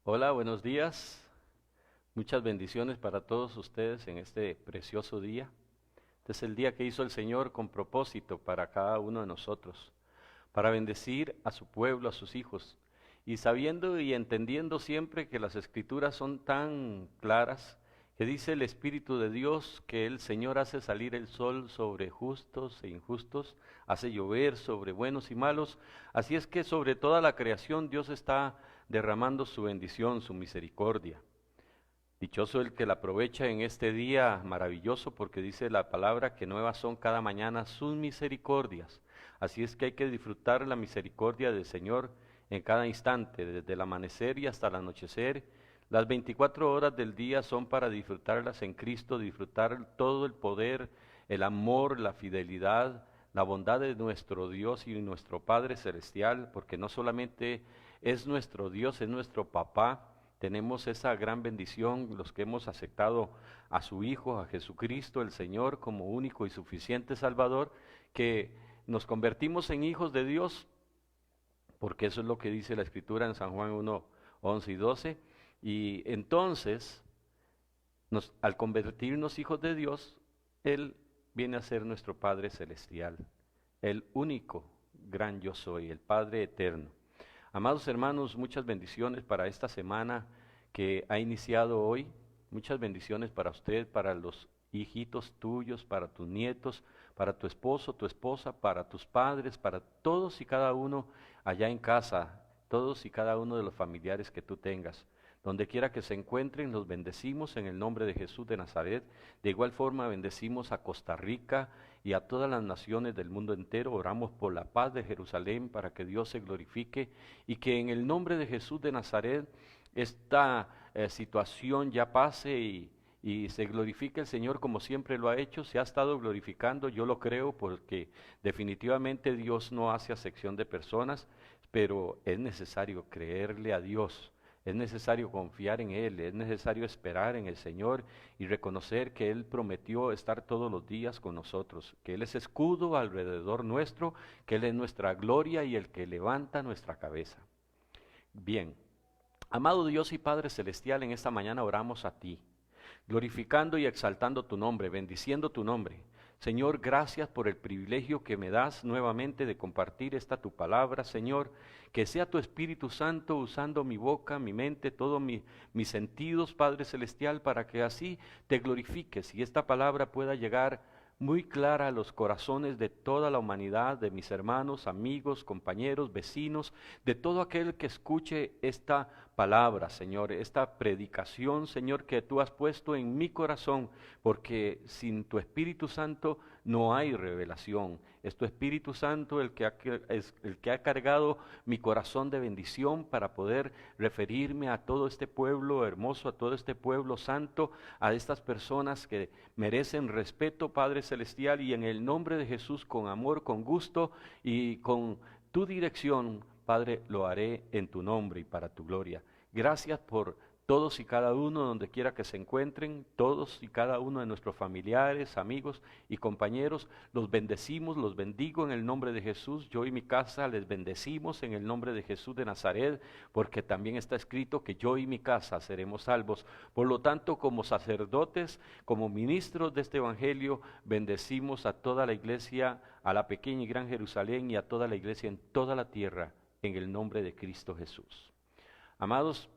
Hola, buenos días. Muchas bendiciones para todos ustedes en este precioso día. Este es el día que hizo el Señor con propósito para cada uno de nosotros, para bendecir a su pueblo, a sus hijos, y sabiendo y entendiendo siempre que las escrituras son tan claras, que dice el Espíritu de Dios que el Señor hace salir el sol sobre justos e injustos, hace llover sobre buenos y malos, así es que sobre toda la creación Dios está derramando su bendición, su misericordia. Dichoso el que la aprovecha en este día maravilloso, porque dice la palabra que nuevas son cada mañana sus misericordias. Así es que hay que disfrutar la misericordia del Señor en cada instante, desde el amanecer y hasta el anochecer. Las 24 horas del día son para disfrutarlas en Cristo, disfrutar todo el poder, el amor, la fidelidad, la bondad de nuestro Dios y nuestro Padre Celestial, porque no solamente es nuestro Dios, es nuestro papá. Tenemos esa gran bendición, los que hemos aceptado a su Hijo, a Jesucristo, el Señor, como único y suficiente Salvador, que nos convertimos en hijos de Dios, porque eso es lo que dice la Escritura en San Juan 1, 11 y 12. Y entonces, al convertirnos hijos de Dios, Él viene a ser nuestro Padre Celestial, el único gran yo soy, el Padre eterno. Amados hermanos, muchas bendiciones para esta semana que ha iniciado hoy. Muchas bendiciones para usted, para los hijitos tuyos, para tus nietos, para tu esposo, tu esposa, para tus padres, para todos y cada uno allá en casa, todos y cada uno de los familiares que tú tengas. Donde quiera que se encuentren, los bendecimos en el nombre de Jesús de Nazaret. De igual forma bendecimos a Costa Rica y a todas las naciones del mundo entero. Oramos por la paz de Jerusalén para que Dios se glorifique y que en el nombre de Jesús de Nazaret esta situación ya pase y se glorifique el Señor como siempre lo ha hecho. Se ha estado glorificando, yo lo creo, porque definitivamente Dios no hace acepción de personas, pero es necesario creerle a Dios. Es necesario confiar en Él, es necesario esperar en el Señor y reconocer que Él prometió estar todos los días con nosotros, que Él es escudo alrededor nuestro, que Él es nuestra gloria y el que levanta nuestra cabeza. Bien, amado Dios y Padre Celestial, en esta mañana oramos a ti, glorificando y exaltando tu nombre, bendiciendo tu nombre. Señor, gracias por el privilegio que me das nuevamente de compartir esta tu palabra, Señor. Que sea tu Espíritu Santo usando mi boca, mi mente, todos mis sentidos, Padre Celestial, para que así te glorifiques y esta palabra pueda llegar muy clara a los corazones de toda la humanidad, de mis hermanos, amigos, compañeros, vecinos, de todo aquel que escuche esta palabra, Señor, esta predicación, Señor, que tú has puesto en mi corazón, porque sin tu Espíritu Santo no hay revelación. Es tu Espíritu Santo es el que ha cargado mi corazón de bendición para poder referirme a todo este pueblo hermoso, a todo este pueblo santo, a estas personas que merecen respeto, Padre Celestial, y en el nombre de Jesús, con amor, con gusto y con tu dirección, Padre, lo haré en tu nombre y para tu gloria. Gracias por todos y cada uno, donde quiera que se encuentren, todos y cada uno de nuestros familiares, amigos y compañeros, los bendecimos, los bendigo en el nombre de Jesús. Yo y mi casa les bendecimos en el nombre de Jesús de Nazaret, porque también está escrito que yo y mi casa seremos salvos. Por lo tanto, como sacerdotes, como ministros de este evangelio, bendecimos a toda la iglesia, a la pequeña y gran Jerusalén y a toda la iglesia en toda la tierra, en el nombre de Cristo Jesús. Amados,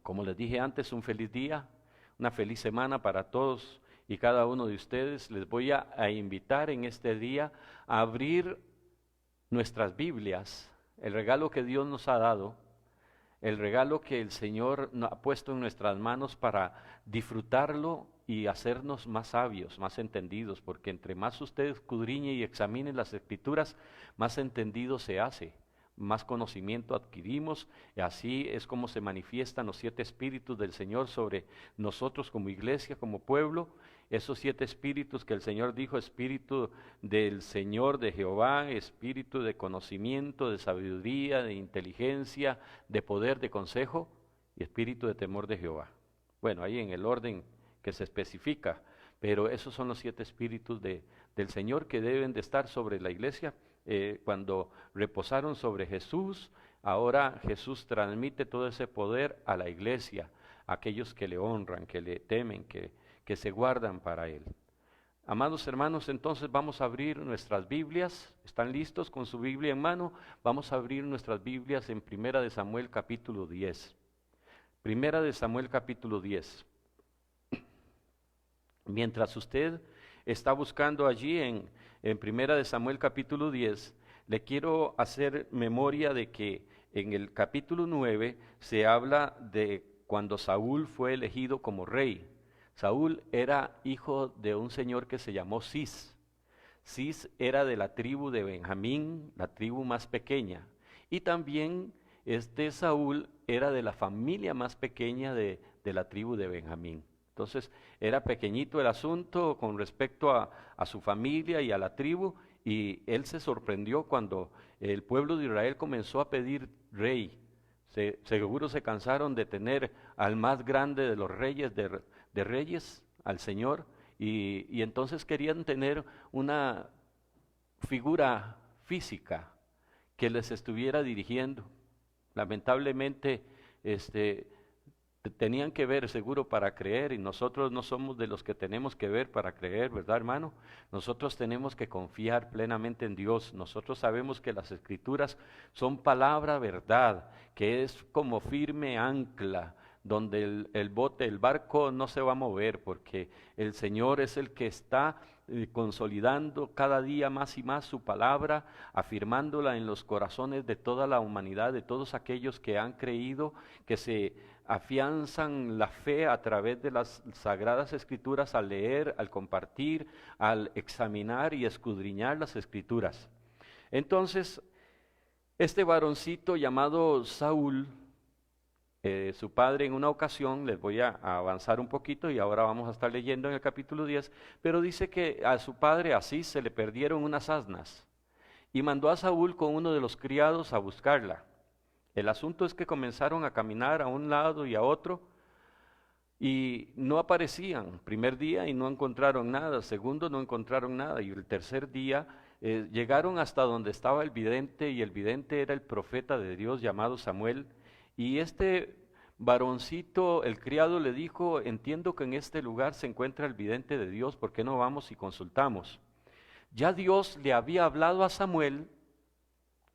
como les dije antes, un feliz día, una feliz semana para todos y cada uno de ustedes. Les voy a invitar en este día a abrir nuestras Biblias, el regalo que Dios nos ha dado, el regalo que el Señor ha puesto en nuestras manos para disfrutarlo y hacernos más sabios, más entendidos, porque entre más usted escudriñe y examine las Escrituras, más entendido se hace, más conocimiento adquirimos, y así es como se manifiestan los 7 espíritus del Señor sobre nosotros como iglesia, como pueblo. Esos 7 espíritus que el Señor dijo: espíritu del Señor, de Jehová, espíritu de conocimiento, de sabiduría, de inteligencia, de poder, de consejo, y espíritu de temor de Jehová. Bueno, ahí en el orden que se especifica, pero esos son los 7 espíritus del Señor que deben de estar sobre la iglesia. Cuando reposaron sobre Jesús, Ahora Jesús transmite todo ese poder a la iglesia, a aquellos que le honran, que le temen, que se guardan para Él. Amados hermanos, entonces vamos a abrir nuestras Biblias. ¿Están listos con su Biblia en mano? Vamos a abrir nuestras Biblias en Primera de Samuel capítulo 10. Primera de Samuel capítulo 10. Mientras usted está buscando allí en Primera de Samuel capítulo 10, le quiero hacer memoria de que en el capítulo 9 se habla de cuando Saúl fue elegido como rey. Saúl era hijo de un señor que se llamó Cis. Cis era de la tribu de Benjamín, la tribu más pequeña. Y también Saúl era de la familia más pequeña de la tribu de Benjamín. Entonces era pequeñito el asunto con respecto a su familia y a la tribu, y él se sorprendió cuando el pueblo de Israel comenzó a pedir rey. Seguro se cansaron de tener al más grande de los reyes, de reyes, al Señor, y entonces querían tener una figura física que les estuviera dirigiendo. Lamentablemente, tenían que ver seguro para creer, y nosotros no somos de los que tenemos que ver para creer, ¿verdad, hermano? Nosotros tenemos que confiar plenamente en Dios. Nosotros sabemos que las Escrituras son palabra verdad, que es como firme ancla, donde el barco no se va a mover, porque el Señor es el que está consolidando cada día más y más su palabra, afirmándola en los corazones de toda la humanidad, de todos aquellos que han creído, que se afianzan la fe a través de las Sagradas Escrituras, al leer, al compartir, al examinar y escudriñar las Escrituras. Entonces, este varoncito llamado Saúl, su padre en una ocasión, les voy a avanzar un poquito y ahora vamos a estar leyendo en el capítulo 10, pero dice que a su padre así se le perdieron unas asnas y mandó a Saúl con uno de los criados a buscarla. El asunto es que comenzaron a caminar a un lado y a otro y no aparecían. Primer día y no encontraron nada, segundo no encontraron nada, y el tercer día llegaron hasta donde estaba el vidente, y el vidente era el profeta de Dios llamado Samuel. Y este varoncito, el criado, le dijo: entiendo que en este lugar se encuentra el vidente de Dios, ¿por qué no vamos y consultamos? Ya Dios le había hablado a Samuel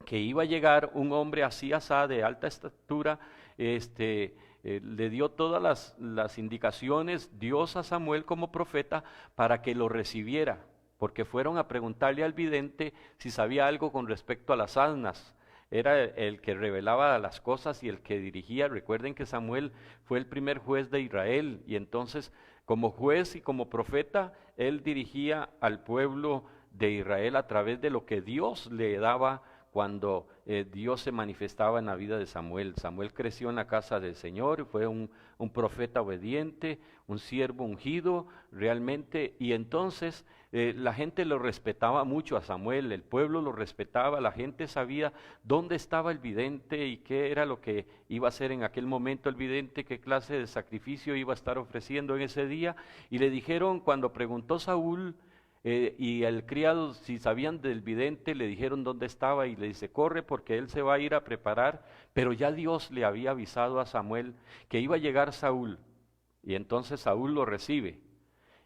que iba a llegar un hombre así asá, de alta estatura, le dio todas las indicaciones Dios a Samuel como profeta para que lo recibiera, porque fueron a preguntarle al vidente si sabía algo con respecto a las asnas. Era el que revelaba las cosas y el que dirigía. Recuerden que Samuel fue el primer juez de Israel, y entonces como juez y como profeta, él dirigía al pueblo de Israel a través de lo que Dios le daba cuando Dios se manifestaba en la vida de Samuel. Samuel creció en la casa del Señor, fue un profeta obediente, un siervo ungido realmente, y entonces la gente lo respetaba mucho a Samuel, el pueblo lo respetaba, la gente sabía dónde estaba el vidente y qué era lo que iba a hacer en aquel momento el vidente, qué clase de sacrificio iba a estar ofreciendo en ese día. Y le dijeron, cuando preguntó Saúl, y el criado, si sabían del vidente, le dijeron dónde estaba, y le dice: corre, porque él se va a ir a preparar. Pero ya Dios le había avisado a Samuel que iba a llegar Saúl, y entonces Saúl lo recibe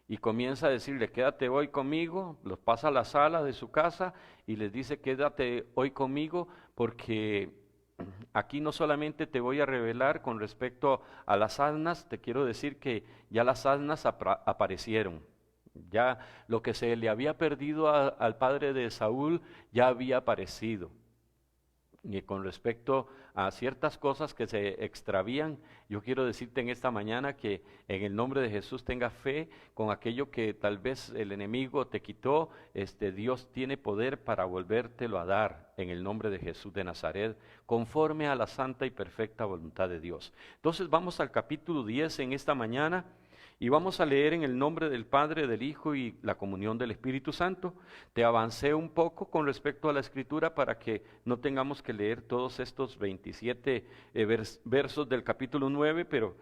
y comienza a decirle: quédate hoy conmigo. Los pasa a la sala de su casa y les dice: quédate hoy conmigo, porque aquí no solamente te voy a revelar con respecto a las asnas, te quiero decir que ya las asnas aparecieron. Ya lo que se le había perdido al padre de Saúl ya había aparecido. Y con respecto a ciertas cosas que se extravían, yo quiero decirte en esta mañana que en el nombre de Jesús tenga fe con aquello que tal vez el enemigo te quitó. Dios tiene poder para volvértelo a dar en el nombre de Jesús de Nazaret, conforme a la santa y perfecta voluntad de Dios. Entonces vamos al capítulo 10 en esta mañana. Y vamos a leer en el nombre del Padre, del Hijo y la comunión del Espíritu Santo. Te avancé un poco con respecto a la Escritura para que no tengamos que leer todos estos 27 versos del capítulo 9, pero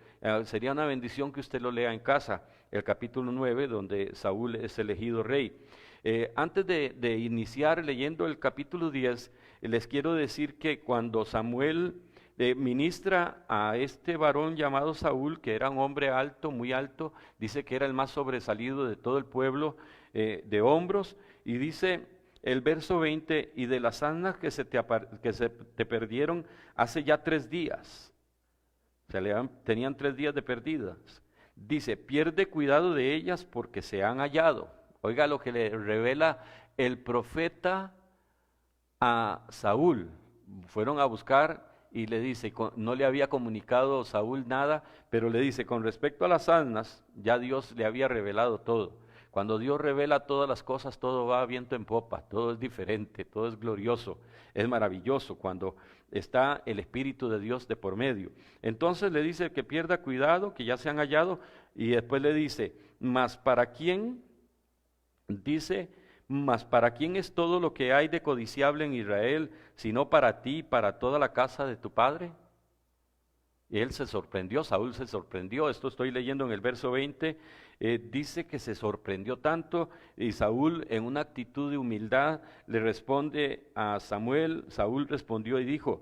sería una bendición que usted lo lea en casa, el capítulo 9, donde Saúl es elegido rey. Antes de iniciar leyendo el capítulo 10, les quiero decir que cuando Samuel ministra a este varón llamado Saúl, que era un hombre alto, muy alto, dice que era el más sobresalido de todo el pueblo, de hombros, y dice el verso 20, y de las asnas que se te perdieron hace ya 3 días, o sea, tenían 3 días de perdidas, dice, pierde cuidado de ellas porque se han hallado. Oiga lo que le revela el profeta a Saúl. Fueron a buscar y le dice, no le había comunicado Saúl nada, pero le dice, con respecto a las asnas, ya Dios le había revelado todo. Cuando Dios revela todas las cosas, todo va a viento en popa, todo es diferente, todo es glorioso, es maravilloso cuando está el Espíritu de Dios de por medio. Entonces le dice que pierda cuidado, que ya se han hallado, y después le dice, mas para quién, dice, mas para quién es todo lo que hay de codiciable en Israel, sino para ti y para toda la casa de tu padre. Y él se sorprendió, Saúl se sorprendió, esto estoy leyendo en el verso 20, dice que se sorprendió tanto, y Saúl en una actitud de humildad le responde a Samuel. Saúl respondió y dijo,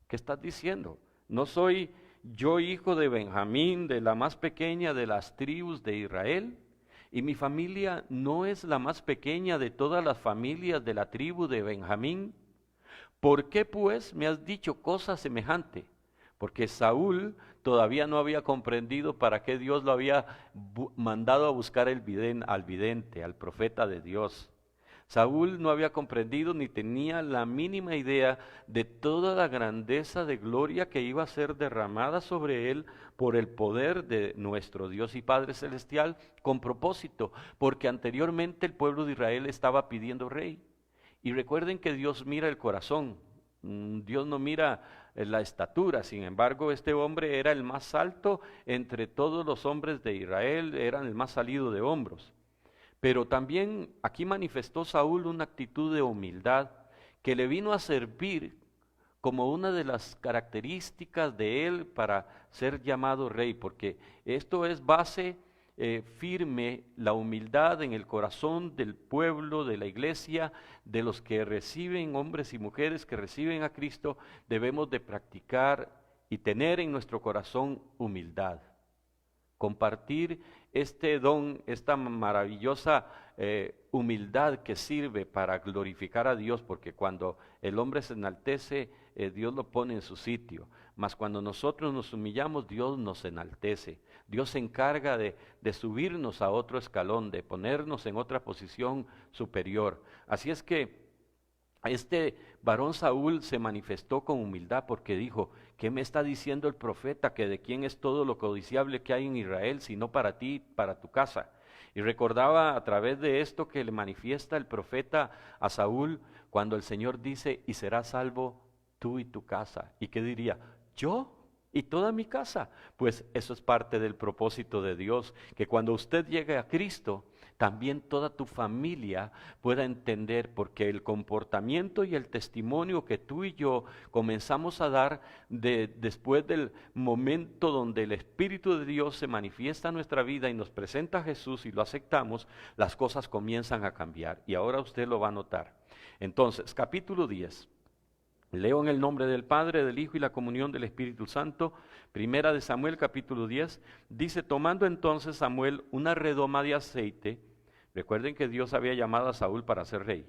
¿qué estás diciendo? ¿No soy yo hijo de Benjamín, de la más pequeña de las tribus de Israel? Y mi familia no es la más pequeña de todas las familias de la tribu de Benjamín. ¿Por qué pues me has dicho cosa semejante? Porque Saúl todavía no había comprendido para qué Dios lo había mandado a buscar al vidente, al profeta de Dios. Saúl no había comprendido ni tenía la mínima idea de toda la grandeza de gloria que iba a ser derramada sobre él por el poder de nuestro Dios y Padre Celestial, con propósito, porque anteriormente el pueblo de Israel estaba pidiendo rey. Y recuerden que Dios mira el corazón, Dios no mira la estatura. Sin embargo, este hombre era el más alto entre todos los hombres de Israel, era el más salido de hombros. Pero también aquí manifestó Saúl una actitud de humildad que le vino a servir como una de las características de él para ser llamado rey, porque esto es base firme, la humildad en el corazón del pueblo, de la iglesia, de los que reciben, hombres y mujeres que reciben a Cristo. Debemos de practicar y tener en nuestro corazón humildad. Compartir este don, esta maravillosa humildad que sirve para glorificar a Dios, porque cuando el hombre se enaltece, Dios lo pone en su sitio, mas cuando nosotros nos humillamos, Dios nos enaltece. Dios se encarga de subirnos a otro escalón, de ponernos en otra posición superior. Así es que este varón Saúl se manifestó con humildad porque dijo, ¿qué me está diciendo el profeta? Que de quién es todo lo codiciable que hay en Israel, sino para ti, para tu casa. Y recordaba a través de esto que le manifiesta el profeta a Saúl cuando el Señor dice, y serás salvo tú y tu casa. ¿Y qué diría? ¿Yo? ¿Y toda mi casa? Pues eso es parte del propósito de Dios, que cuando usted llegue a Cristo, también toda tu familia pueda entender, porque el comportamiento y el testimonio que tú y yo comenzamos a dar después del momento donde el Espíritu de Dios se manifiesta en nuestra vida y nos presenta a Jesús y lo aceptamos, las cosas comienzan a cambiar, y ahora usted lo va a notar. Entonces, capítulo 10. Leo en el nombre del Padre, del Hijo y la comunión del Espíritu Santo. Primera de Samuel, capítulo 10, dice, tomando entonces Samuel una redoma de aceite, recuerden que Dios había llamado a Saúl para ser rey.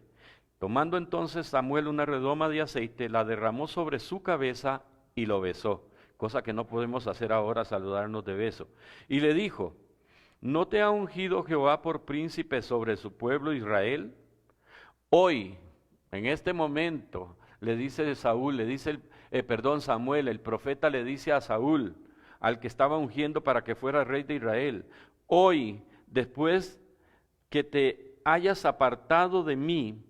Tomando entonces Samuel una redoma de aceite, la derramó sobre su cabeza y lo besó, cosa que no podemos hacer ahora, saludarnos de beso. Y le dijo, ¿no te ha ungido Jehová por príncipe sobre su pueblo Israel? Hoy, en este momento, le dice Saúl, Samuel, el profeta le dice a Saúl, al que estaba ungiendo para que fuera rey de Israel, hoy, después que te hayas apartado de mí,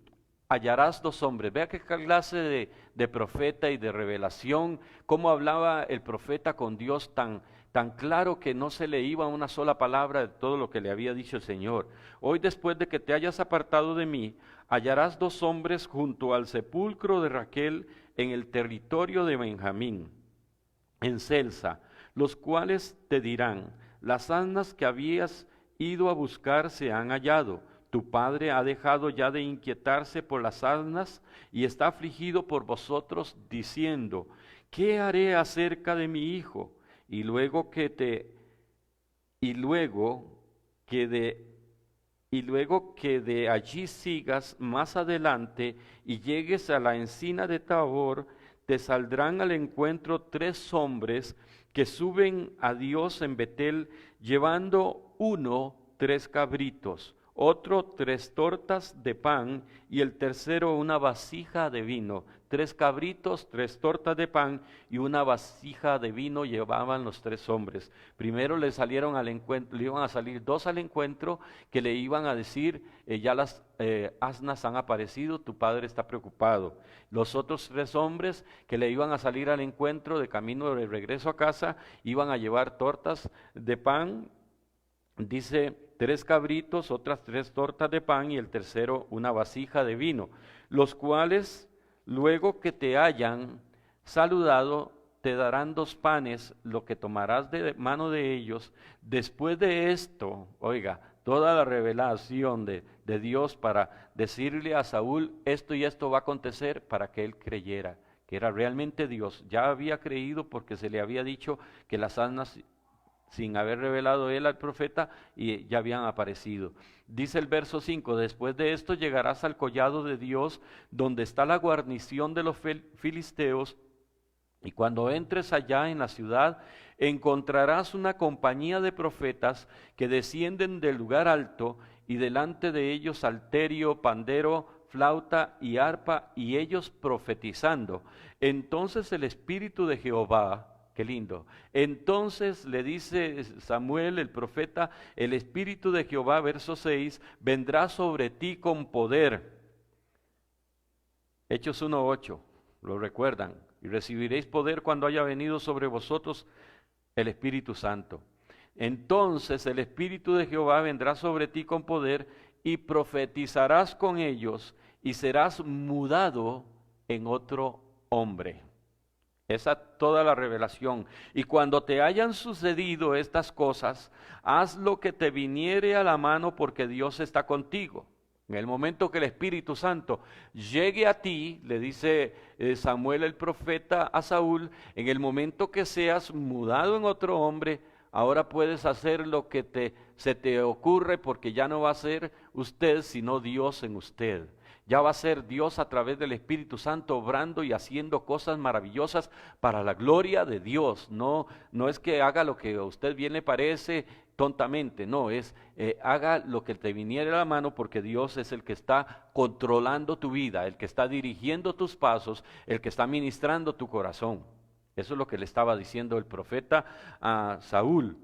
hallarás 2 hombres. Vea qué clase de profeta y de revelación, cómo hablaba el profeta con Dios tan claro que no se le iba una sola palabra de todo lo que le había dicho el Señor. Hoy, después de que te hayas apartado de mí, hallarás 2 hombres junto al sepulcro de Raquel en el territorio de Benjamín, en Celsa, los cuales te dirán, las asnas que habías ido a buscar se han hallado, Tu padre ha dejado ya de inquietarse por las asnas y está afligido por vosotros, diciendo, ¿qué haré acerca de mi hijo? Y luego que de allí sigas más adelante y llegues a la encina de Tabor, te saldrán al encuentro 3 hombres que suben a Dios en Betel, llevando uno 3 cabritos, otro 3 tortas de pan y el tercero una vasija de vino. 3 cabritos, 3 tortas de pan y una vasija de vino llevaban los 3 hombres. Primero le salieron al encuentro, le iban a salir 2 al encuentro que le iban a decir, ya las asnas han aparecido, tu padre está preocupado. Los otros 3 hombres que le iban a salir al encuentro de camino de regreso a casa, iban a llevar tortas de pan, dice 3 cabritos, otras 3 tortas de pan y el tercero una vasija de vino, los cuales luego que te hayan saludado te darán 2 panes, lo que tomarás de mano de ellos. Después de esto, oiga, toda la revelación de Dios para decirle a Saúl, esto y esto va a acontecer para que él creyera que era realmente Dios. Ya había creído porque se le había dicho que las asnas, sin haber revelado él al profeta, y ya habían aparecido. Dice el verso 5, después de esto llegarás al collado de Dios, donde está la guarnición de los filisteos, y cuando entres allá en la ciudad, encontrarás una compañía de profetas que descienden del lugar alto, y delante de ellos salterio, pandero, flauta y arpa, y ellos profetizando. Entonces el Espíritu de Jehová, qué lindo. Entonces le dice Samuel el profeta, el Espíritu de Jehová, verso 6, vendrá sobre ti con poder. Hechos 1:8, lo recuerdan. Y recibiréis poder cuando haya venido sobre vosotros el Espíritu Santo. Entonces el Espíritu de Jehová vendrá sobre ti con poder y profetizarás con ellos y serás mudado en otro hombre. Esa toda la revelación. Y cuando te hayan sucedido estas cosas, haz lo que te viniere a la mano, porque Dios está contigo. En el momento que el Espíritu Santo llegue a ti, le dice Samuel el profeta a Saúl, en el momento que seas mudado en otro hombre, ahora puedes hacer lo que se te ocurre, porque ya no va a ser usted, sino Dios en usted. Ya va a ser Dios a través del Espíritu Santo obrando y haciendo cosas maravillosas para la gloria de Dios. No es que haga lo que a usted bien le parece tontamente, no, es haga lo que te viniera a la mano, porque Dios es el que está controlando tu vida, el que está dirigiendo tus pasos, el que está ministrando tu corazón. Eso es lo que le estaba diciendo el profeta a Saúl.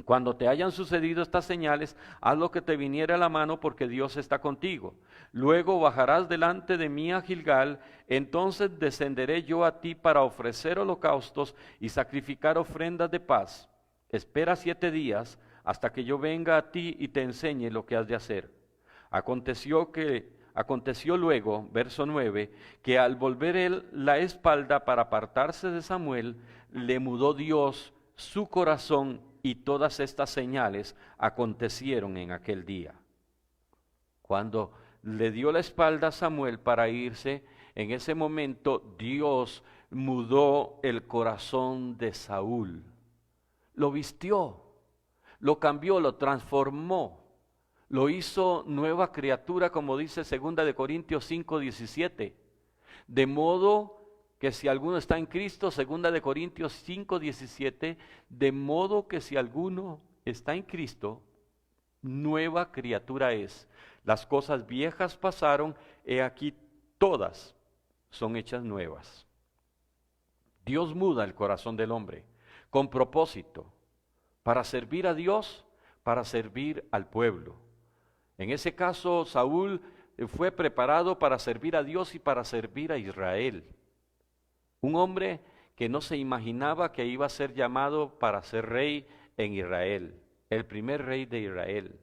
Cuando te hayan sucedido estas señales, haz lo que te viniera a la mano, porque Dios está contigo. Luego bajarás delante de mí a Gilgal, entonces descenderé yo a ti para ofrecer holocaustos y sacrificar ofrendas de paz. Espera 7 días hasta que yo venga a ti y te enseñe lo que has de hacer. Aconteció luego, verso 9, que al volver él la espalda para apartarse de Samuel, le mudó Dios su corazón, y todas estas señales acontecieron en aquel día. Cuando le dio la espalda a Samuel para irse, en ese momento Dios mudó el corazón de Saúl. Lo vistió, lo cambió, lo transformó, lo hizo nueva criatura, como dice 2 de Corintios 5:17. De modo que si alguno está en Cristo, 2 de Corintios 5:17, de modo que si alguno está en Cristo, nueva criatura es. Las cosas viejas pasaron, he aquí todas son hechas nuevas. Dios muda el corazón del hombre con propósito, para servir a Dios, para servir al pueblo. En ese caso, Saúl fue preparado para servir a Dios y para servir a Israel. Un hombre que no se imaginaba que iba a ser llamado para ser rey en Israel, el primer rey de Israel,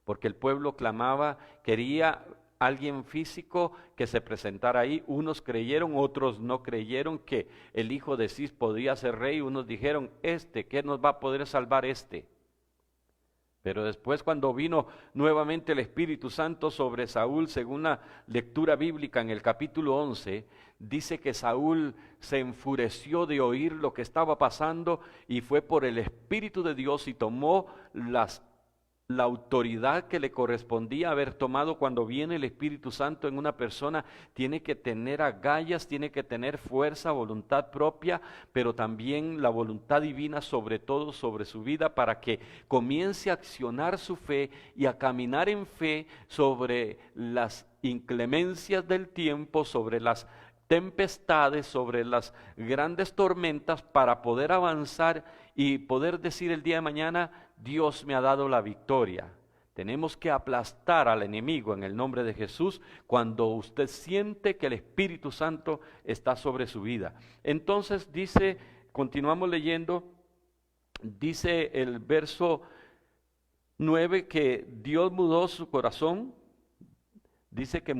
porque el pueblo clamaba, quería alguien físico que se presentara ahí. Unos creyeron, otros no creyeron que el hijo de Cis podía ser rey. Unos dijeron, ¿qué nos va a poder salvar este? Pero después, cuando vino nuevamente el Espíritu Santo sobre Saúl, según la lectura bíblica en el capítulo 11, dice que Saúl se enfureció de oír lo que estaba pasando y fue por el Espíritu de Dios y tomó la autoridad que le correspondía haber tomado. Cuando viene el Espíritu Santo en una persona, tiene que tener agallas, tiene que tener fuerza, voluntad propia, pero también la voluntad divina sobre todo sobre su vida, para que comience a accionar su fe y a caminar en fe sobre las inclemencias del tiempo, sobre las tempestades, sobre las grandes tormentas, para poder avanzar y poder decir el día de mañana: Dios me ha dado la victoria. Tenemos que aplastar al enemigo en el nombre de Jesús cuando usted siente que el Espíritu Santo está sobre su vida. Entonces dice, continuamos leyendo, dice el verso 9 que Dios mudó su corazón. Dice que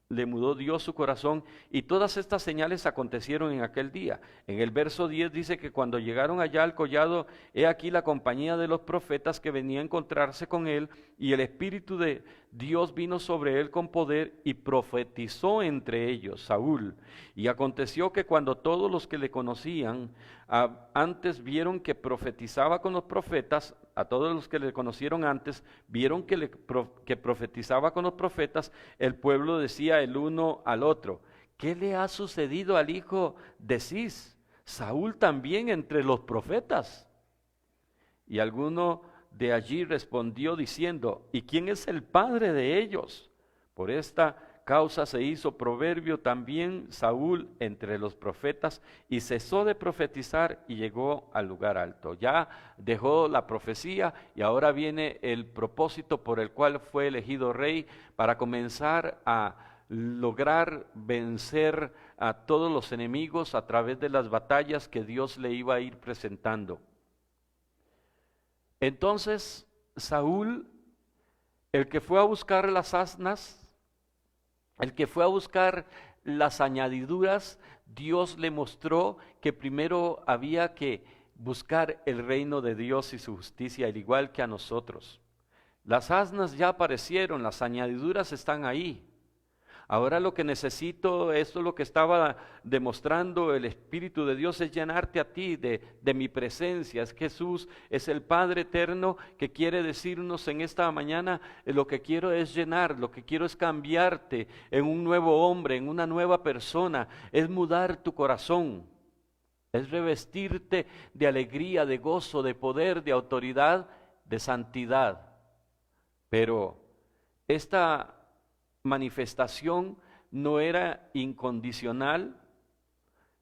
le mudó Dios su corazón, y todas estas señales acontecieron en aquel día. En el verso 10 dice que cuando llegaron allá al collado, he aquí la compañía de los profetas que venía a encontrarse con él, y el Espíritu de Dios vino sobre él con poder, y profetizó entre ellos Saúl. Y aconteció que cuando todos los que le conocían antes vieron que profetizaba con los profetas, a todos los que le conocieron antes vieron que profetizaba con los profetas, el pueblo decía el uno al otro: ¿qué le ha sucedido al hijo de Cis? Saúl también entre los profetas. Y alguno de allí respondió diciendo: ¿y quién es el padre de ellos? Por esta causa se hizo proverbio también Saúl entre los profetas, y cesó de profetizar y llegó al lugar alto. Ya dejó la profecía y ahora viene el propósito por el cual fue elegido rey, para comenzar a lograr vencer a todos los enemigos a través de las batallas que Dios le iba a ir presentando. Entonces Saúl, el que fue a buscar las asnas, el que fue a buscar las añadiduras, Dios le mostró que primero había que buscar el reino de Dios y su justicia, al igual que a nosotros. Las asnas ya aparecieron, las añadiduras están ahí. Ahora lo que necesito, esto es lo que estaba demostrando el Espíritu de Dios, es llenarte a ti de mi presencia. Es Jesús, es el Padre eterno que quiere decirnos en esta mañana: lo que quiero es llenar, lo que quiero es cambiarte en un nuevo hombre, en una nueva persona, es mudar tu corazón, es revestirte de alegría, de gozo, de poder, de autoridad, de santidad. Pero esta manifestación no era incondicional,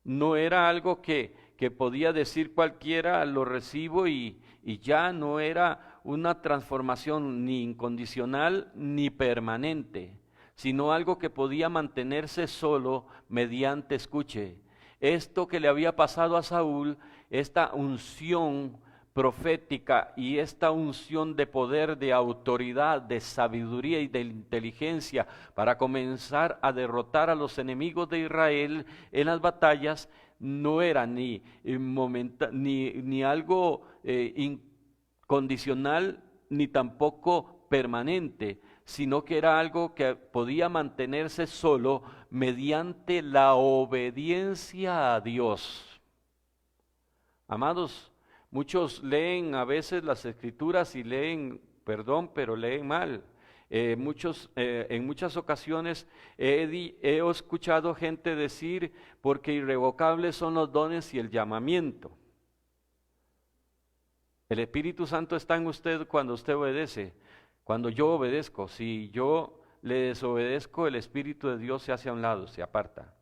no era algo que podía decir cualquiera: lo recibo y ya. No era una transformación ni incondicional ni permanente, sino algo que podía mantenerse solo mediante, escuche, esto que le había pasado a Saúl, esta unción profética y esta unción de poder, de autoridad, de sabiduría y de inteligencia para comenzar a derrotar a los enemigos de Israel en las batallas, no era ni algo incondicional ni tampoco permanente, sino que era algo que podía mantenerse solo mediante la obediencia a Dios. Amados, muchos leen a veces las Escrituras y leen, pero leen mal. En muchas ocasiones he escuchado gente decir: porque irrevocables son los dones y el llamamiento. El Espíritu Santo está en usted cuando usted obedece, cuando yo obedezco. Si yo le desobedezco, el Espíritu de Dios se hace a un lado, se aparta.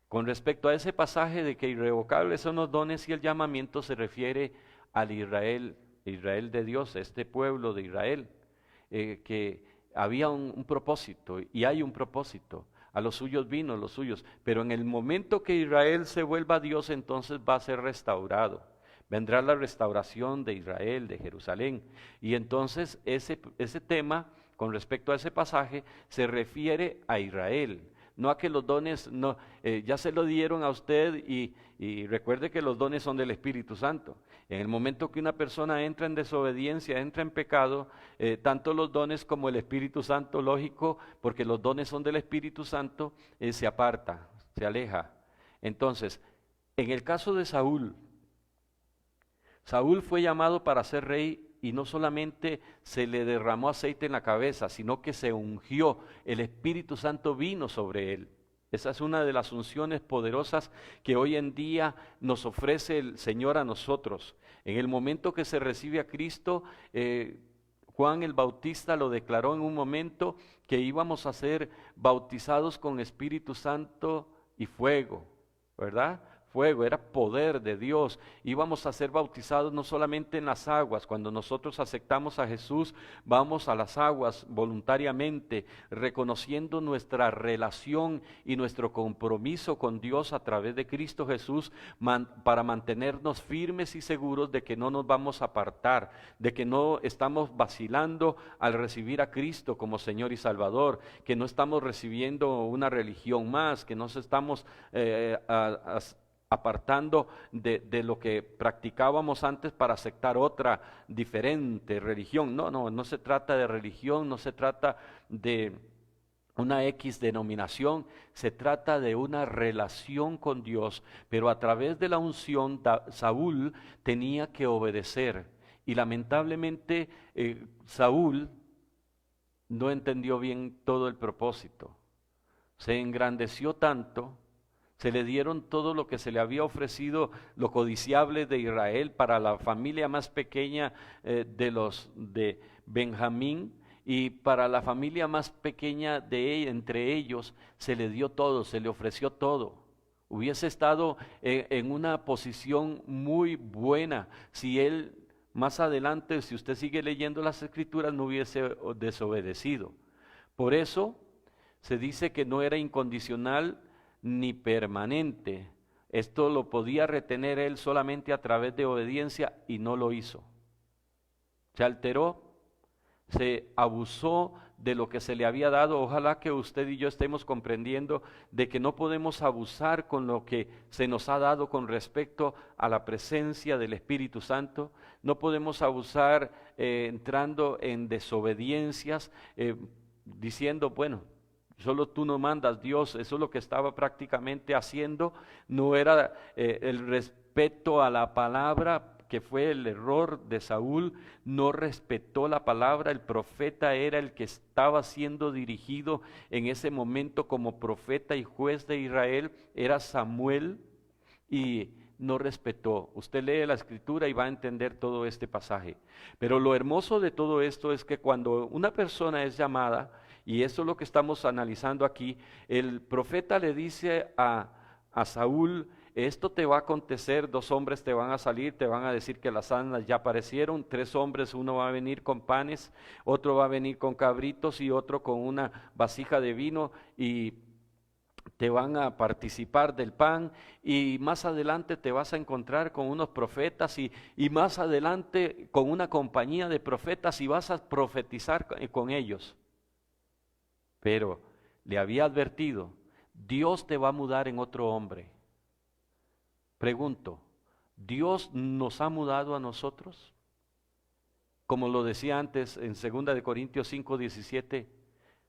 Con respecto a ese pasaje de que irrevocables son los dones y el llamamiento, se refiere al Israel de Dios, este pueblo de Israel, que había un propósito y hay un propósito. A los suyos vino, los suyos, pero en el momento que Israel se vuelva a Dios, entonces va a ser restaurado. Vendrá la restauración de Israel, de Jerusalén, y entonces ese tema con respecto a ese pasaje se refiere a Israel. no a que los dones, no, ya se lo dieron a usted y recuerde que los dones son del Espíritu Santo. En el momento que una persona entra en desobediencia, entra en pecado, tanto los dones como el Espíritu Santo, lógico, porque los dones son del Espíritu Santo, se aparta, se aleja. Entonces, en el caso de Saúl, Saúl fue llamado para ser rey y no solamente se le derramó aceite en la cabeza, sino que se ungió, el Espíritu Santo vino sobre él. Esa es una de las unciones poderosas que hoy en día nos ofrece el Señor a nosotros. En el momento que se recibe a Cristo, Juan el Bautista lo declaró en un momento que íbamos a ser bautizados con Espíritu Santo y fuego, ¿verdad? Fuego, era poder de Dios. Íbamos a ser bautizados no solamente en las aguas. Cuando nosotros aceptamos a Jesús, vamos a las aguas voluntariamente, reconociendo nuestra relación y nuestro compromiso con Dios a través de Cristo Jesús, para mantenernos firmes y seguros de que no nos vamos a apartar, de que no estamos vacilando al recibir a Cristo como Señor y Salvador, que no estamos recibiendo una religión más, que no estamos apartando de lo que practicábamos antes para aceptar otra diferente religión. No se trata de religión, no se trata de una X denominación, se trata de una relación con Dios, pero a través de la unción Saúl tenía que obedecer y lamentablemente Saúl no entendió bien todo el propósito, se engrandeció tanto. Se le dieron todo lo que se le había ofrecido, lo codiciable de Israel para la familia más pequeña de Benjamín, y para la familia más pequeña entre ellos se le dio todo, se le ofreció todo. Hubiese estado en una posición muy buena si él más adelante, si usted sigue leyendo las Escrituras, no hubiese desobedecido. Por eso se dice que no era incondicional ni permanente. Esto lo podía retener él solamente a través de obediencia y no lo hizo. Se alteró, se abusó de lo que se le había dado. Ojalá que usted y yo estemos comprendiendo de que no podemos abusar con lo que se nos ha dado con respecto a la presencia del Espíritu Santo. No podemos abusar entrando en desobediencias, diciendo, bueno, solo tú no mandas, Dios. Eso es lo que estaba prácticamente haciendo. No era el respeto a la palabra, que fue el error de Saúl. No respetó la palabra. El profeta era el que estaba siendo dirigido en ese momento como profeta y juez de Israel. Era Samuel y no respetó. Usted lee la Escritura y va a entender todo este pasaje. Pero lo hermoso de todo esto es que cuando una persona es llamada, y eso es lo que estamos analizando aquí, el profeta le dice a Saúl: esto te va a acontecer, 2 hombres te van a salir, te van a decir que las asnas ya aparecieron, 3 hombres, uno va a venir con panes, otro va a venir con cabritos y otro con una vasija de vino, y te van a participar del pan, y más adelante te vas a encontrar con unos profetas y más adelante con una compañía de profetas y vas a profetizar con ellos. Pero le había advertido: Dios te va a mudar en otro hombre. Pregunto, ¿Dios nos ha mudado a nosotros? Como lo decía antes en 2 Corintios 5:17,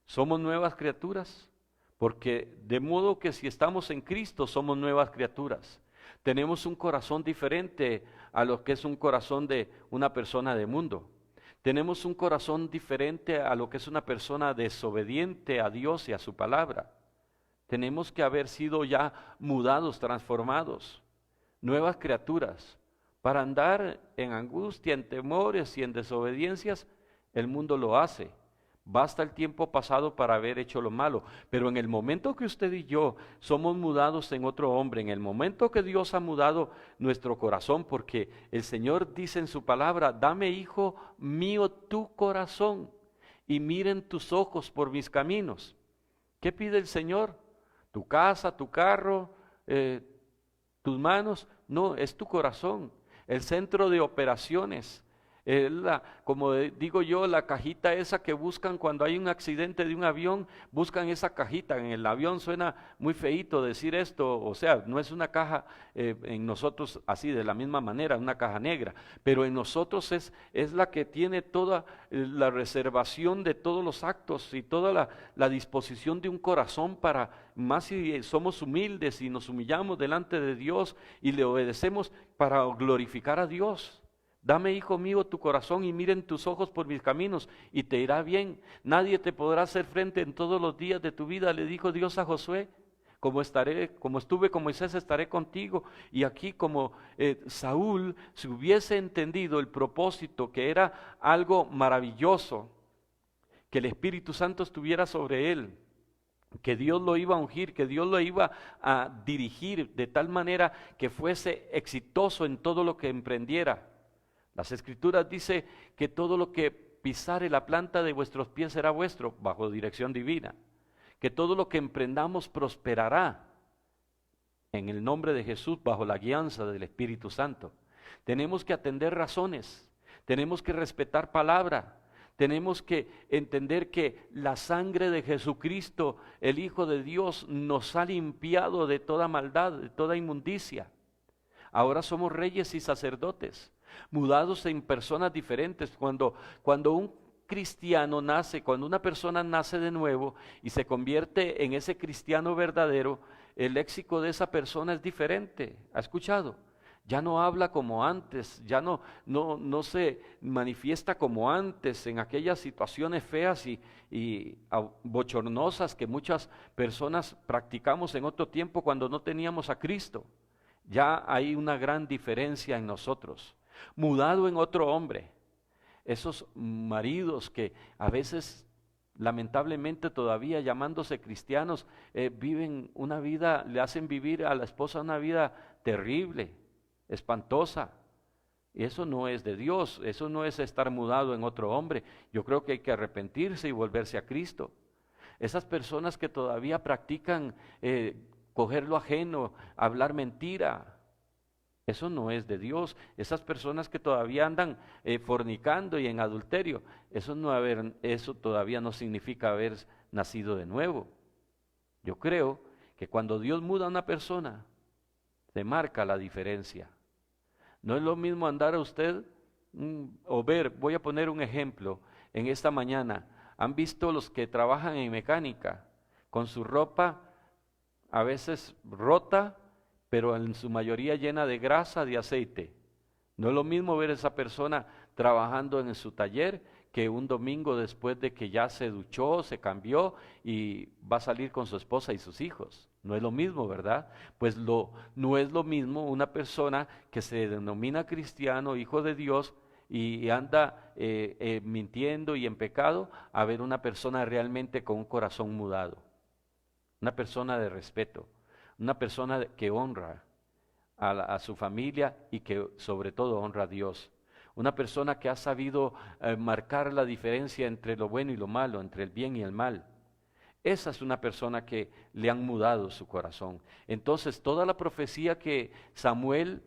¿somos nuevas criaturas? Porque de modo que si estamos en Cristo somos nuevas criaturas. Tenemos un corazón diferente a lo que es un corazón de una persona de mundo. Tenemos un corazón diferente a lo que es una persona desobediente a Dios y a su palabra. Tenemos que haber sido ya mudados, transformados, nuevas criaturas. Para andar en angustia, en temores y en desobediencias, el mundo lo hace. Basta el tiempo pasado para haber hecho lo malo, pero en el momento que usted y yo somos mudados en otro hombre, en el momento que Dios ha mudado nuestro corazón, porque el Señor dice en su palabra: dame, hijo mío, tu corazón y miren tus ojos por mis caminos. ¿Qué pide el Señor? ¿Tu casa, tu carro, tus manos? No, es tu corazón. El centro de operaciones Como digo yo, la cajita esa que buscan cuando hay un accidente de un avión, buscan esa cajita. En el avión suena muy feíto decir esto, o sea, no es una caja en nosotros así de la misma manera, una caja negra, pero en nosotros es la que tiene toda la reservación de todos los actos y toda la disposición de un corazón para, más si somos humildes y nos humillamos delante de Dios y le obedecemos para glorificar a Dios. Dame, hijo mío, tu corazón y miren tus ojos por mis caminos y te irá bien. Nadie te podrá hacer frente en todos los días de tu vida, le dijo Dios a Josué. Como estuve con Moisés, estaré contigo. Y aquí como Saúl, si hubiese entendido el propósito, que era algo maravilloso, que el Espíritu Santo estuviera sobre él, que Dios lo iba a ungir, que Dios lo iba a dirigir de tal manera que fuese exitoso en todo lo que emprendiera. Las Escrituras dice que todo lo que pisare la planta de vuestros pies será vuestro, bajo dirección divina. Que todo lo que emprendamos prosperará en el nombre de Jesús, bajo la guianza del Espíritu Santo. Tenemos que atender razones, tenemos que respetar palabra, tenemos que entender que la sangre de Jesucristo, el Hijo de Dios, nos ha limpiado de toda maldad, de toda inmundicia. Ahora somos reyes y sacerdotes, mudados en personas diferentes. Cuando un cristiano nace, cuando una persona nace de nuevo y se convierte en ese cristiano verdadero, el léxico de esa persona es diferente. ¿Ha escuchado? Ya no habla como antes, ya no se manifiesta como antes en aquellas situaciones feas y bochornosas que muchas personas practicamos en otro tiempo cuando no teníamos a Cristo. Ya hay una gran diferencia en nosotros. Mudado en otro hombre. Esos maridos que a veces, lamentablemente todavía llamándose cristianos, viven una vida, le hacen vivir a la esposa una vida terrible, espantosa. Y eso no es de Dios, eso no es estar mudado en otro hombre. Yo creo que hay que arrepentirse y volverse a Cristo. Esas personas que todavía practican coger lo ajeno, hablar mentira, eso no es de Dios. Esas personas que todavía andan fornicando y en adulterio, eso todavía no significa haber nacido de nuevo. Yo creo que cuando Dios muda a una persona, se marca la diferencia. No es lo mismo andar a usted o ver, voy a poner un ejemplo en esta mañana. ¿Han visto los que trabajan en mecánica con su ropa a veces rota, pero en su mayoría llena de grasa, de aceite? No es lo mismo ver a esa persona trabajando en su taller que un domingo después de que ya se duchó, se cambió y va a salir con su esposa y sus hijos. No es lo mismo, ¿verdad? Pues no es lo mismo una persona que se denomina cristiano, hijo de Dios, y anda mintiendo y en pecado, a ver una persona realmente con un corazón mudado. Una persona de respeto, una persona que honra a su familia y que sobre todo honra a Dios. Una persona que ha sabido marcar la diferencia entre lo bueno y lo malo, entre el bien y el mal. Esa es una persona que le han mudado su corazón. Entonces, toda la profecía que Samuel,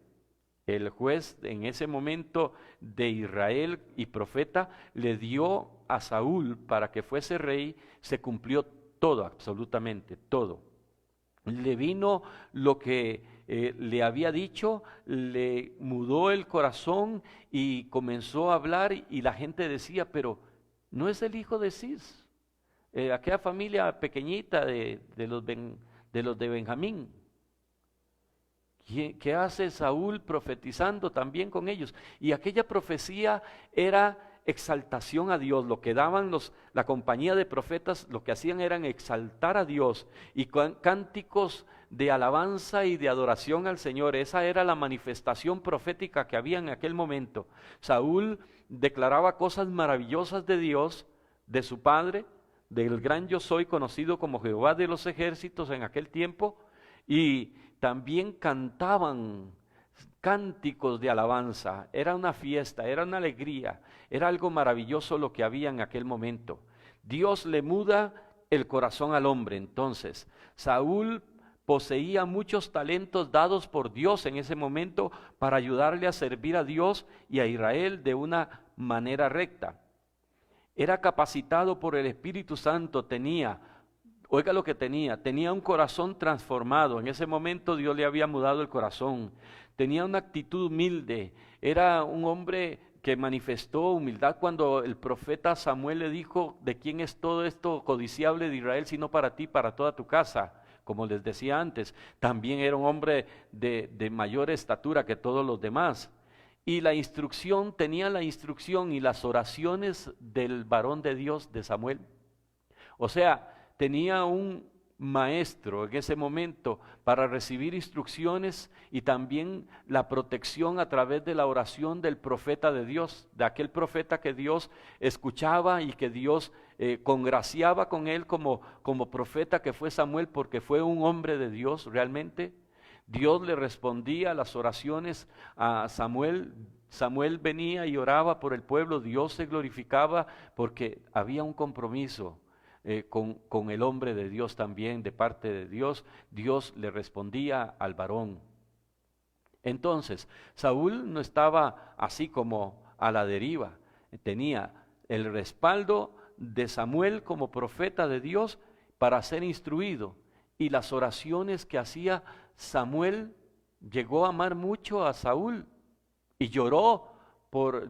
el juez en ese momento de Israel y profeta, le dio a Saúl para que fuese rey, se cumplió todo, absolutamente todo. Le vino lo que le había dicho, le mudó el corazón y comenzó a hablar y la gente decía, pero no es el hijo de Cis, aquella familia pequeñita de los de Benjamín. ¿Qué hace Saúl profetizando también con ellos? Y aquella profecía era exaltación a Dios. Lo que daban la compañía de profetas, lo que hacían eran exaltar a Dios y cánticos de alabanza y de adoración al Señor. Esa era la manifestación profética que había en aquel momento. Saúl declaraba cosas maravillosas de Dios, de su padre, del gran yo soy, conocido como Jehová de los ejércitos en aquel tiempo, y también cantaban cánticos de alabanza. Era una fiesta, era una alegría, era algo maravilloso lo que había en aquel momento. Dios le muda el corazón al hombre. Entonces, Saúl poseía muchos talentos dados por Dios en ese momento para ayudarle a servir a Dios y a Israel de una manera recta. Era capacitado por el Espíritu Santo, oiga lo que tenía un corazón transformado. En ese momento Dios le había mudado el corazón. Tenía una actitud humilde, era un hombre que manifestó humildad cuando el profeta Samuel le dijo: ¿de quién es todo esto codiciable de Israel, sino para ti, para toda tu casa? Como les decía antes, también era un hombre de mayor estatura que todos los demás. Y tenía la instrucción y las oraciones del varón de Dios, de Samuel. O sea, tenía un maestro en ese momento para recibir instrucciones y también la protección a través de la oración del profeta de Dios, de aquel profeta que Dios escuchaba y que Dios congraciaba con él como profeta que fue Samuel, porque fue un hombre de Dios realmente. Dios le respondía a las oraciones a Samuel. Samuel venía y oraba por el pueblo, Dios se glorificaba porque había un compromiso con el hombre de Dios también, de parte de Dios. Dios le respondía al varón. Entonces, Saúl no estaba así como a la deriva, tenía el respaldo de Samuel como profeta de Dios para ser instruido, y las oraciones que hacía Samuel, llegó a amar mucho a Saúl y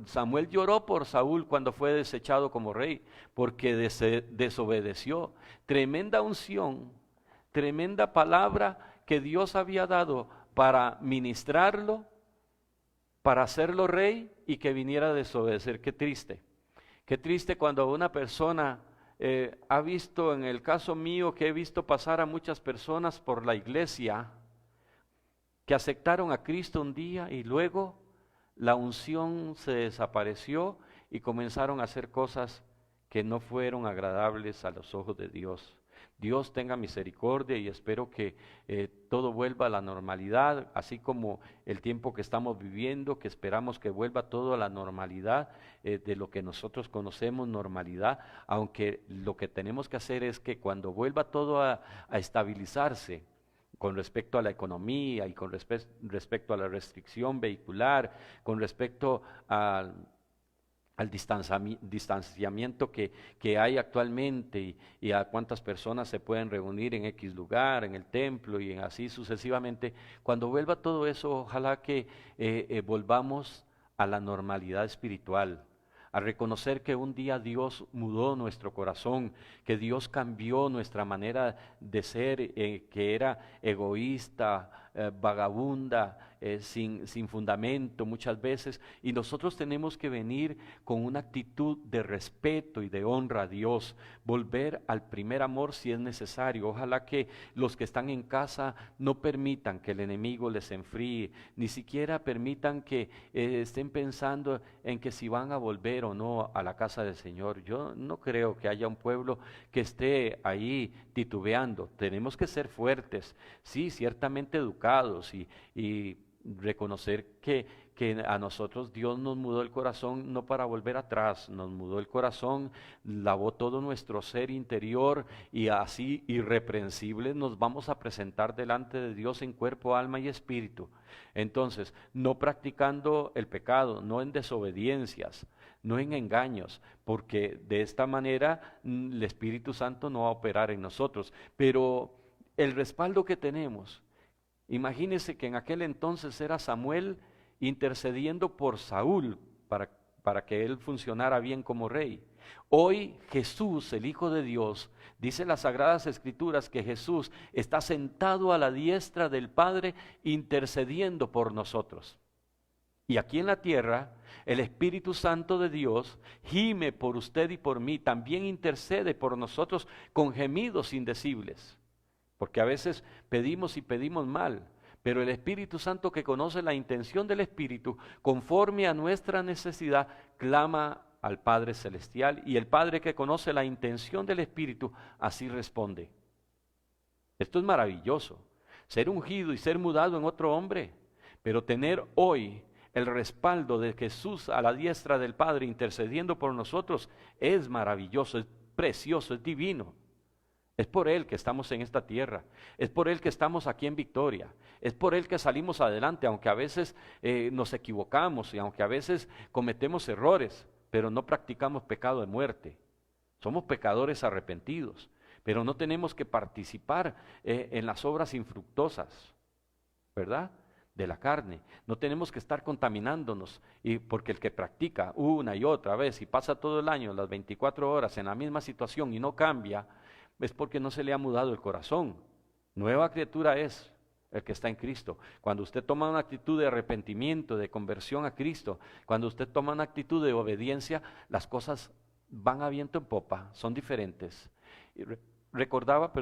Samuel lloró por Saúl cuando fue desechado como rey, porque desobedeció. Tremenda unción, tremenda palabra que Dios había dado para ministrarlo, para hacerlo rey, y que viniera a desobedecer. Qué triste cuando una persona ha visto, en el caso mío, que he visto pasar a muchas personas por la iglesia, que aceptaron a Cristo un día y luego la unción se desapareció y comenzaron a hacer cosas que no fueron agradables a los ojos de Dios. Dios tenga misericordia, y espero que todo vuelva a la normalidad, así como el tiempo que estamos viviendo, que esperamos que vuelva todo a la normalidad, de lo que nosotros conocemos normalidad, aunque lo que tenemos que hacer es que cuando vuelva todo a estabilizarse, con respecto a la economía y con respecto a la restricción vehicular, con respecto al distanciamiento que hay actualmente, y a cuántas personas se pueden reunir en X lugar, en el templo y así sucesivamente. Cuando vuelva todo eso, ojalá que volvamos a la normalidad espiritual, a reconocer que un día Dios mudó nuestro corazón, que Dios cambió nuestra manera de ser, que era egoísta, vagabunda, sin fundamento muchas veces, y nosotros tenemos que venir con una actitud de respeto y de honra a Dios, volver al primer amor si es necesario. Ojalá que los que están en casa no permitan que el enemigo les enfríe, ni siquiera permitan que estén pensando en que si van a volver o no a la casa del Señor. Yo no creo que haya un pueblo que esté ahí titubeando. Tenemos que ser fuertes, sí, ciertamente educados, y reconocer que a nosotros Dios nos mudó el corazón no para volver atrás, nos mudó el corazón, lavó todo nuestro ser interior, y así irreprensibles nos vamos a presentar delante de Dios en cuerpo, alma y espíritu. Entonces, no practicando el pecado, no en desobediencias, no en engaños, porque de esta manera el Espíritu Santo no va a operar en nosotros. Pero el respaldo que tenemos, imagínense que en aquel entonces era Samuel intercediendo por Saúl para que él funcionara bien como rey. Hoy Jesús, el Hijo de Dios, dice las Sagradas Escrituras que Jesús está sentado a la diestra del Padre intercediendo por nosotros. Y aquí en la tierra, el Espíritu Santo de Dios gime por usted y por mí, también intercede por nosotros con gemidos indecibles. Porque a veces pedimos y pedimos mal, pero el Espíritu Santo, que conoce la intención del Espíritu, conforme a nuestra necesidad, clama al Padre Celestial, y el Padre, que conoce la intención del Espíritu, así responde. Esto es maravilloso, ser ungido y ser mudado en otro hombre, pero tener hoy el respaldo de Jesús a la diestra del Padre intercediendo por nosotros es maravilloso, es precioso, es divino. Es por Él que estamos en esta tierra, es por Él que estamos aquí en victoria, es por Él que salimos adelante, aunque a veces nos equivocamos y aunque a veces cometemos errores. pero no practicamos pecado de muerte. Somos pecadores arrepentidos, pero no tenemos que participar en las obras infructuosas, ¿verdad?, de la carne. No tenemos que estar contaminándonos, y porque el que practica una y otra vez y pasa todo el año, las 24 horas en la misma situación y no cambia, es porque no se le ha mudado el corazón. Nueva criatura es el que está en Cristo. Cuando usted toma una actitud de arrepentimiento, de conversión a Cristo, cuando usted toma una actitud de obediencia, las cosas van a viento en popa, son diferentes. Y recordaba,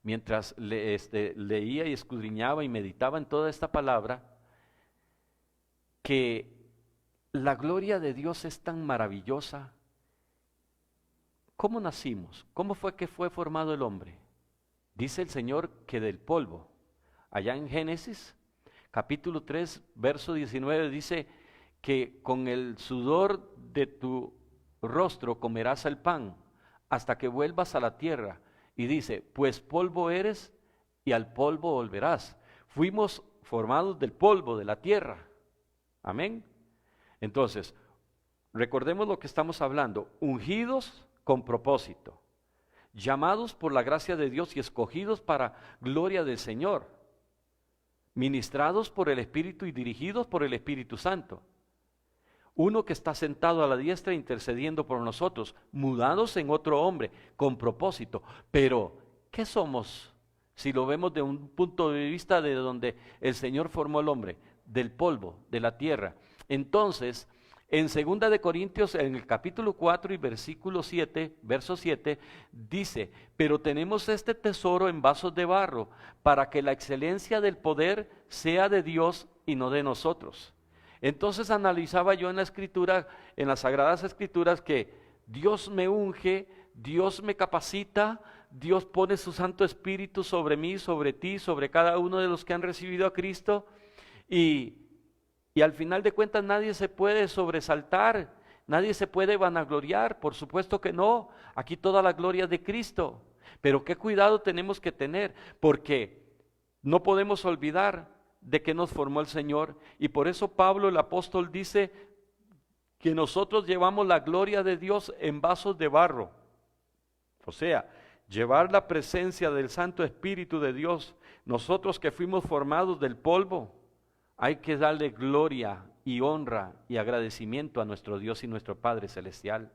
mientras leía y escudriñaba y meditaba en toda esta palabra, que la gloria de Dios es tan maravillosa. ¿Cómo nacimos? ¿Cómo fue que fue formado el hombre? Dice el Señor que del polvo. Allá en Génesis, capítulo 3, verso 19, dice que con el sudor de tu rostro comerás el pan hasta que vuelvas a la tierra. Y dice, pues polvo eres y al polvo volverás. Fuimos formados del polvo, de la tierra. Amén. Entonces, recordemos lo que estamos hablando. Ungidos con propósito. Llamados por la gracia de Dios y escogidos para gloria del Señor. Ministrados por el Espíritu y dirigidos por el Espíritu Santo. Uno que está sentado a la diestra intercediendo por nosotros, mudados en otro hombre, con propósito. Pero, ¿qué somos? Si lo vemos de un punto de vista de donde el Señor formó el hombre, del polvo, de la tierra. Entonces, en 2 de Corintios, en el capítulo 4 y versículo 7, verso 7, dice, pero tenemos este tesoro en vasos de barro, para que la excelencia del poder sea de Dios y no de nosotros. Entonces analizaba yo en la Escritura, en las Sagradas Escrituras, que Dios me unge, Dios me capacita, Dios pone su Santo Espíritu sobre mí, sobre ti, sobre cada uno de los que han recibido a Cristo, y al final de cuentas nadie se puede sobresaltar, nadie se puede vanagloriar, por supuesto que no, aquí toda la gloria es de Cristo, pero qué cuidado tenemos que tener, porque no podemos olvidar de que nos formó el Señor, y por eso Pablo el apóstol dice que nosotros llevamos la gloria de Dios en vasos de barro, o sea, llevar la presencia del Santo Espíritu de Dios, nosotros que fuimos formados del polvo, hay que darle gloria y honra y agradecimiento a nuestro Dios y nuestro Padre Celestial.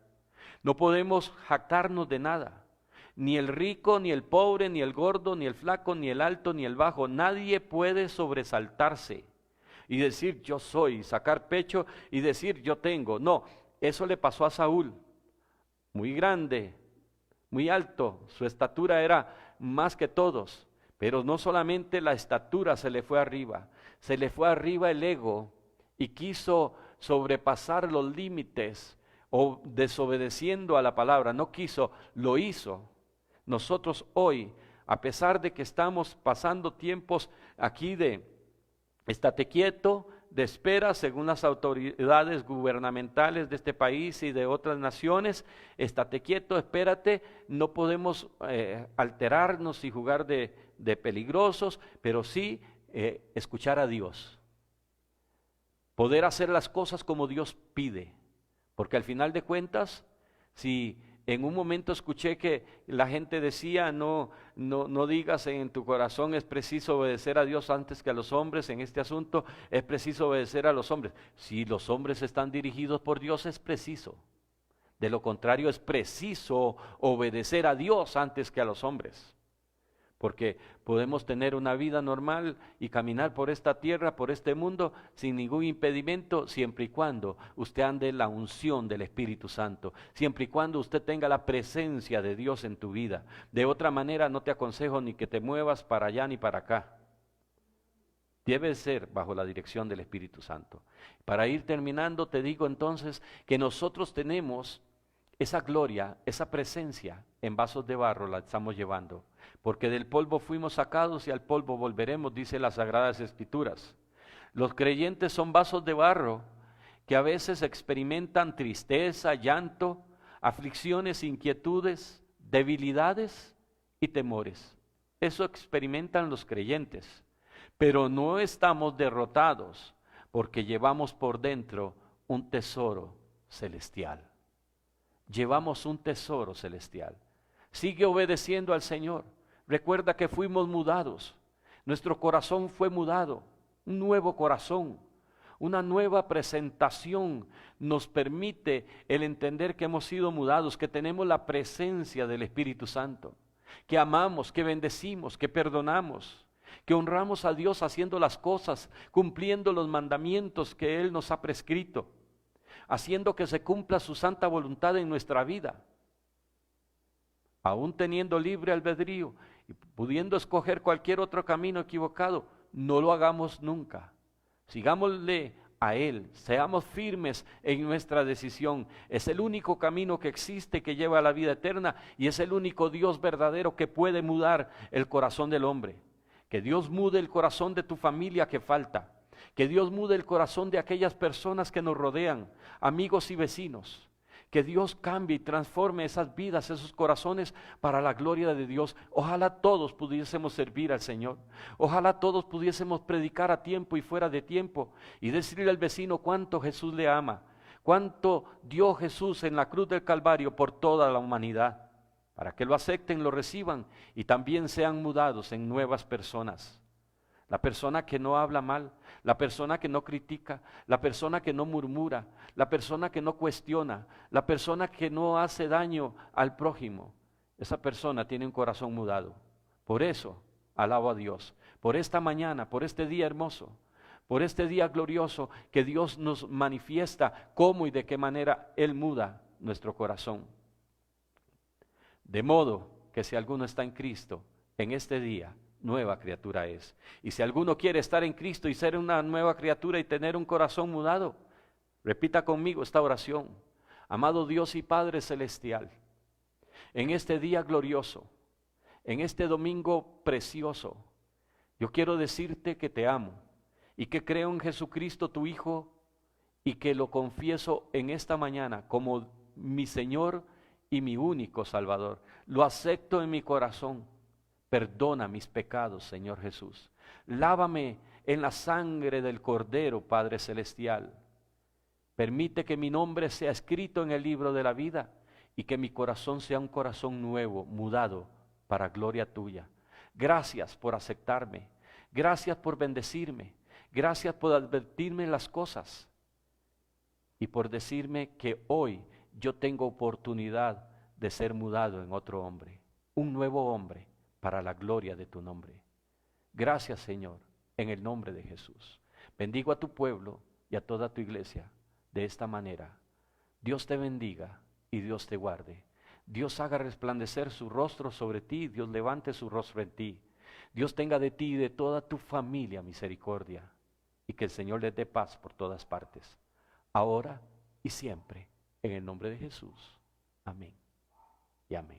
No podemos jactarnos de nada. Ni el rico, ni el pobre, ni el gordo, ni el flaco, ni el alto, ni el bajo. Nadie puede sobresaltarse y decir yo soy, sacar pecho y decir yo tengo. No, eso le pasó a Saúl. Muy grande, muy alto, su estatura era más que todos. Pero no solamente la estatura se le fue arriba el ego y quiso sobrepasar los límites o desobedeciendo a la palabra. No quiso, lo hizo. Nosotros hoy, a pesar de que estamos pasando tiempos aquí de estate quieto, de espera, según las autoridades gubernamentales de este país y de otras naciones, estate quieto, espérate, no podemos alterarnos y jugar de peligrosos, pero sí escuchar a Dios, poder hacer las cosas como Dios pide, porque al final de cuentas, si en un momento escuché que la gente decía, no digas en tu corazón, es preciso obedecer a Dios antes que a los hombres, en este asunto es preciso obedecer a los hombres. Si los hombres están dirigidos por Dios es preciso, de lo contrario es preciso obedecer a Dios antes que a los hombres. Porque podemos tener una vida normal y caminar por esta tierra, por este mundo, sin ningún impedimento, siempre y cuando usted ande en la unción del Espíritu Santo, siempre y cuando usted tenga la presencia de Dios en tu vida. De otra manera no te aconsejo ni que te muevas para allá ni para acá. Debe ser bajo la dirección del Espíritu Santo. Para ir terminando, te digo entonces que nosotros tenemos esa gloria, esa presencia en vasos de barro, la estamos llevando. Porque del polvo fuimos sacados y al polvo volveremos, dice las Sagradas Escrituras. Los creyentes son vasos de barro que a veces experimentan tristeza, llanto, aflicciones, inquietudes, debilidades y temores. Eso experimentan los creyentes. Pero no estamos derrotados porque llevamos por dentro un tesoro celestial. Llevamos un tesoro celestial. Sigue obedeciendo al Señor. Recuerda que fuimos mudados. Nuestro corazón fue mudado. Un nuevo corazón. Una nueva presentación nos permite el entender que hemos sido mudados, que tenemos la presencia del Espíritu Santo, que amamos, que bendecimos, que perdonamos, que honramos a Dios haciendo las cosas, cumpliendo los mandamientos que Él nos ha prescrito, haciendo que se cumpla su santa voluntad en nuestra vida, aún teniendo libre albedrío y pudiendo escoger cualquier otro camino equivocado. No lo hagamos nunca. Sigámosle a Él, seamos firmes en nuestra decisión. Es el único camino que existe que lleva a la vida eterna, y es el único Dios verdadero que puede mudar el corazón del hombre. Que Dios mude el corazón de tu familia que falta, que Dios mude el corazón de aquellas personas que nos rodean, amigos y vecinos. Que Dios cambie y transforme esas vidas, esos corazones para la gloria de Dios. Ojalá todos pudiésemos servir al Señor. Ojalá todos pudiésemos predicar a tiempo y fuera de tiempo y decirle al vecino cuánto Jesús le ama, cuánto dio Jesús en la cruz del Calvario por toda la humanidad, para que lo acepten, lo reciban y también sean mudados en nuevas personas. La persona que no habla mal, la persona que no critica, la persona que no murmura, la persona que no cuestiona, la persona que no hace daño al prójimo, esa persona tiene un corazón mudado. Por eso alabo a Dios, por esta mañana, por este día hermoso, por este día glorioso que Dios nos manifiesta cómo y de qué manera Él muda nuestro corazón. De modo que si alguno está en Cristo, en este día, nueva criatura es. Y si alguno quiere estar en Cristo y ser una nueva criatura y tener un corazón mudado, repita conmigo esta oración. Amado Dios y Padre Celestial, en este día glorioso, en este domingo precioso, yo quiero decirte que te amo y que creo en Jesucristo tu Hijo y que lo confieso en esta mañana como mi Señor y mi único Salvador. Lo acepto en mi corazón. Perdona mis pecados, Señor Jesús. Lávame en la sangre del Cordero, Padre Celestial. Permite que mi nombre sea escrito en el libro de la vida y que mi corazón sea un corazón nuevo, mudado, para gloria tuya. Gracias por aceptarme. Gracias por bendecirme. Gracias por advertirme las cosas y por decirme que hoy yo tengo oportunidad de ser mudado en otro hombre, un nuevo hombre, para la gloria de tu nombre. Gracias, Señor, en el nombre de Jesús. Bendigo a tu pueblo y a toda tu iglesia de esta manera. Dios te bendiga y Dios te guarde. Dios haga resplandecer su rostro sobre ti, Dios levante su rostro en ti. Dios tenga de ti y de toda tu familia misericordia, y que el Señor les dé paz por todas partes, ahora y siempre, en el nombre de Jesús. Amén y amén.